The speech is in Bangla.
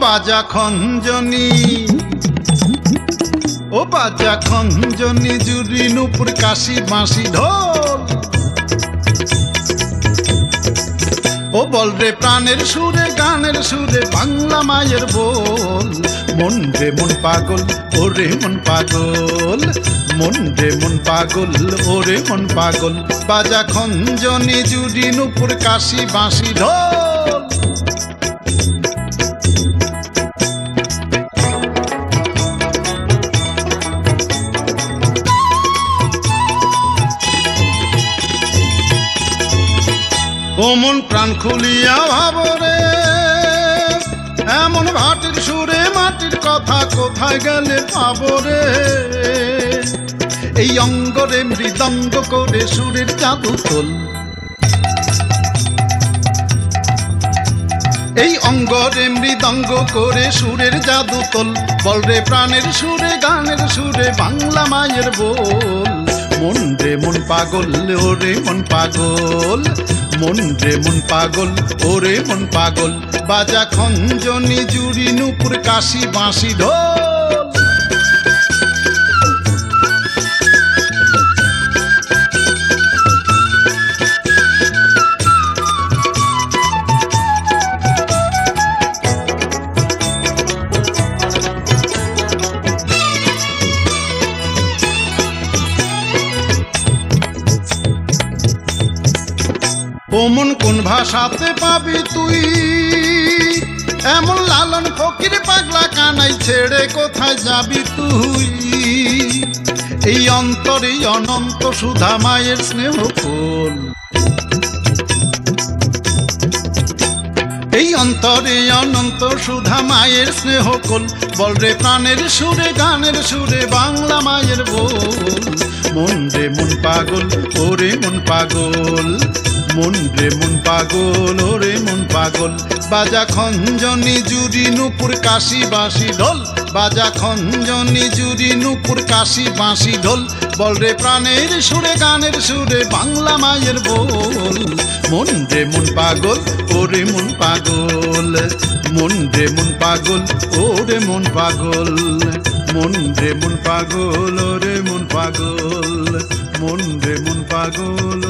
বাজা খঞ্জনি, ও বাজা খঞ্জনি, জুরি নূপুর কাশি বাঁশি ঢোল। ও বল রে প্রাণের সুরে গানের সুরে বাংলা মায়ের বল। মন রে মন পাগল, ওরে মন পাগল, মন রে মন পাগল, ওরে মন পাগল। বাজা খঞ্জনি, জুরি নূপুর কাশি বাঁশি ঢোল। ও মন প্রাণ খুলিয়া ভাবরে, এমন ভাটির সুরে মাটির কথা কোথায় গেলে পাবরে। এই অঙ্গরে মৃদঙ্গ করে সুরের জাদু তোল, এই অঙ্গরে মৃদঙ্গ করে সুরের জাদু তোল। বল রে প্রাণের সুরে গানের সুরে বাংলা মায়ের বল। মন রে মন পাগল, ওরে মন পাগল, মন রে মন পাগল, ওরে মন পাগল। বাজা খঞ্জনি, জুরি নূপুর কাশি বাঁশি ঢোল। ও মন কোন ভাষাতে পাবি তুই এমন লালন ফকির পাগলা কানাই ছেড়ে কোথায় যাবি তুই। এই অন্তরে অনন্ত সুধা মায়ের স্নেহ ফুল, এই অন্তরে অনন্ত সুধা মায়ের স্নেহ কোল। বল রে প্রাণের সুরে গানের সুরে বাংলা মায়ের বল। মন রে মন পাগল, ওরে মন পাগল, মন রে মন পাগল, ওরে মন পাগল। বাজা খঞ্জনি, জুরি নূপুর কাশি বাঁশি ঢোল। বাজা খঞ্জনি, জুরি নূপুর কাশি বাঁশি ঢোল। বল রে প্রাণের সুরে গানের সুরে বাংলা মায়ের বল। মন রে মন পাগল, ওরে মন পাগল, মন রে মন পাগল, ওরে মন পাগল, মন রে মন পাগল, ওরে মন পাগল, মন রে মন পাগল।